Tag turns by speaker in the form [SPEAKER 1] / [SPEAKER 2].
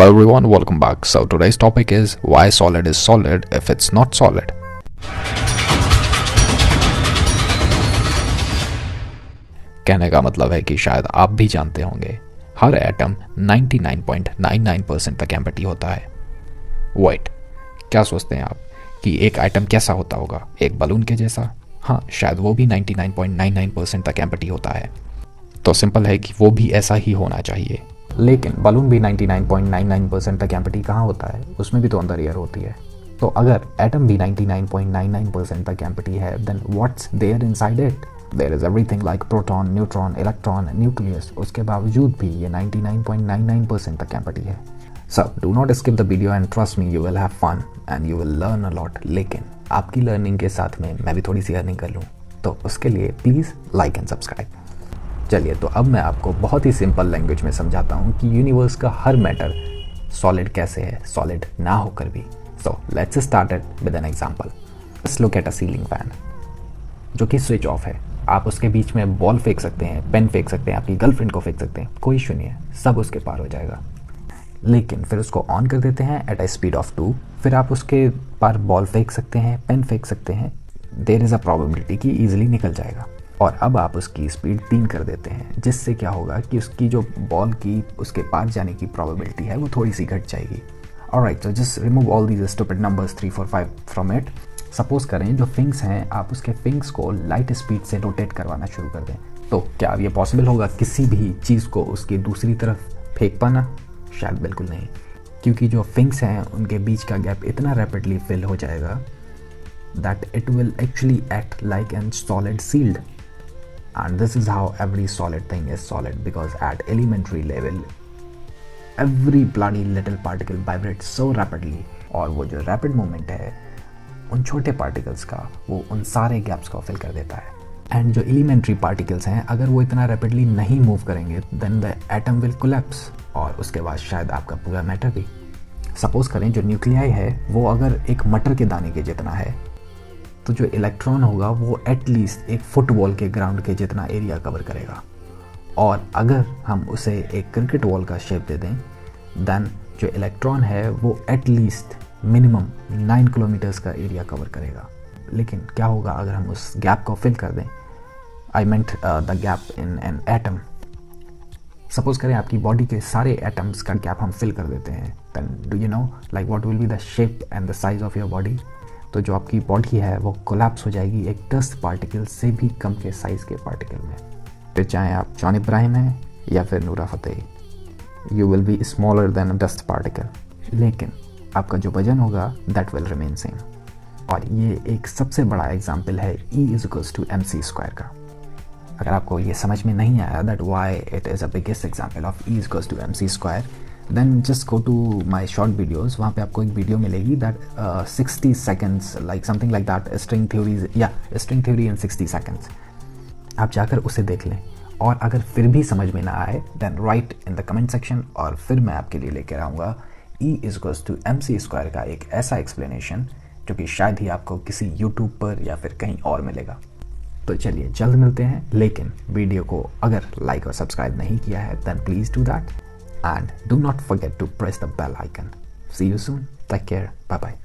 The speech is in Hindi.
[SPEAKER 1] Hello everyone, welcome back. So today's topic is why solid is solid if it's not solid. कहने का मतलब है कि शायद आप भी जानते होंगे हर एटम 99.99% तक एम्प्टी होता है। वेट, क्या सोचते हैं आप कि एक एटम कैसा होता होगा? एक बलून के जैसा? हाँ, शायद वो भी 99.99% तक एम्प्टी होता है। तो सिंपल है कि वो भी ऐसा ही होना चाहिए। लेकिन बलून भी 99.99% तक एम्प्टी कहाँ होता है? उसमें भी तो अंदर एयर होती है। तो अगर एटम भी 99.99% तक एम्प्टी है, then what's there inside it? There is everything like proton, neutron, electron, nucleus. उसके बावजूद भी ये 99.99% तक एम्प्टी है। So do not skip the video and trust me, you will have fun and you will learn a lot. लेकिन आपकी लर्निंग के साथ में मैं भी थोड़ी सी अर्निंग कर लूँ, तो उसके लिए प्लीज़ लाइक एंड सब्सक्राइब। चलिए, तो अब मैं आपको बहुत ही सिंपल लैंग्वेज में समझाता हूँ कि यूनिवर्स का हर मैटर सॉलिड कैसे है, सॉलिड ना होकर भी। So let's start it with an example. Let's look at a ceiling fan जो कि स्विच ऑफ है। आप उसके बीच में बॉल फेंक सकते हैं, पेन फेंक सकते हैं, आपकी गर्लफ्रेंड को फेंक सकते हैं, कोई इशू नहीं है, सब उसके पार हो जाएगा। लेकिन फिर उसको ऑन कर देते हैं एट अ स्पीड ऑफ 2, फिर आप उसके पार बॉल फेंक सकते हैं, पेन फेंक सकते हैं, देयर इज़ अ प्रॉबिलिटी कि ईजिली निकल जाएगा। और अब आप उसकी स्पीड 3 कर देते हैं, जिससे क्या होगा कि उसकी जो बॉल की उसके पार जाने की प्रोबेबिलिटी है वो थोड़ी सी घट जाएगी। Alright, so just remove all these stupid numbers 3 4 5 from it. Suppose करें जो फिंग्स हैं, आप उसके फिंग्स को लाइट स्पीड से रोटेट करवाना शुरू कर दें। तो क्या अब ये पॉसिबल होगा किसी भी चीज़ को उसकी दूसरी तरफ फेंक पाना? शायद बिल्कुल नहीं, क्योंकि जो फिंग्स हैं उनके बीच का गैप इतना रैपिडली फिल हो जाएगा that it will actually act like a solid sealed. And this is how every solid thing is solid, because at elementary level every bloody little particle vibrates so rapidly, और वो जो रैपिड मूवमेंट है उन छोटे पार्टिकल्स का वो उन सारे गैप्स को फिल कर देता है। एंड जो एलिमेंट्री पार्टिकल्स हैं, अगर वो इतना रैपिडली नहीं मूव करेंगे then the atom will collapse, और उसके बाद शायद आपका पूरा मैटर भी। सपोज करें जो न्यूक्लियाई है वो अगर एक मटर के दाने के जितना है, तो जो इलेक्ट्रॉन होगा वो एटलीस्ट एक फुटबॉल के ग्राउंड के जितना एरिया कवर करेगा। और अगर हम उसे एक क्रिकेट बॉल का शेप दे दें, देन जो इलेक्ट्रॉन है वो एटलीस्ट मिनिमम 9 किलोमीटर्स का एरिया कवर करेगा। लेकिन क्या होगा अगर हम उस गैप को फिल कर दें? I meant the gap in an atom. Suppose करें आपकी बॉडी के सारे एटम्स का गैप हम फिल कर देते हैं, then do you know like what will be the shape and the size of your body? तो जो आपकी बॉडी है वो कोलैप्स हो जाएगी एक डस्ट पार्टिकल से भी कम के साइज के पार्टिकल में। फिर चाहे आप जॉन इब्राहिम हैं या फिर नूरा Fatehi, you will be smaller than a dust particle, लेकिन आपका जो वजन होगा दैट विल रिमेन सेम। और ये एक सबसे बड़ा एग्जाम्पल है E=mc² का। अगर आपको ये समझ में नहीं आया that why it is a biggest example of E=mc², then just go to my short videos. वहाँ पे आपको एक वीडियो मिलेगी that 60 seconds like something like that, string theory in 60 seconds. आप जाकर उसे देख लें, और अगर फिर भी समझ में ना आए then write in the comment section, और फिर मैं आपके लिए लेकर आऊँगा E=mc² का एक ऐसा एक्सप्लेनेशन जो कि शायद ही आपको किसी यूट्यूब पर या फिर कहीं और मिलेगा। तो चलिए जल्द मिलते हैं, लेकिन वीडियो को अगर लाइक और सब्सक्राइब नहीं किया है then please do that, and do not forget to press the bell icon. See you soon. Take care. Bye bye.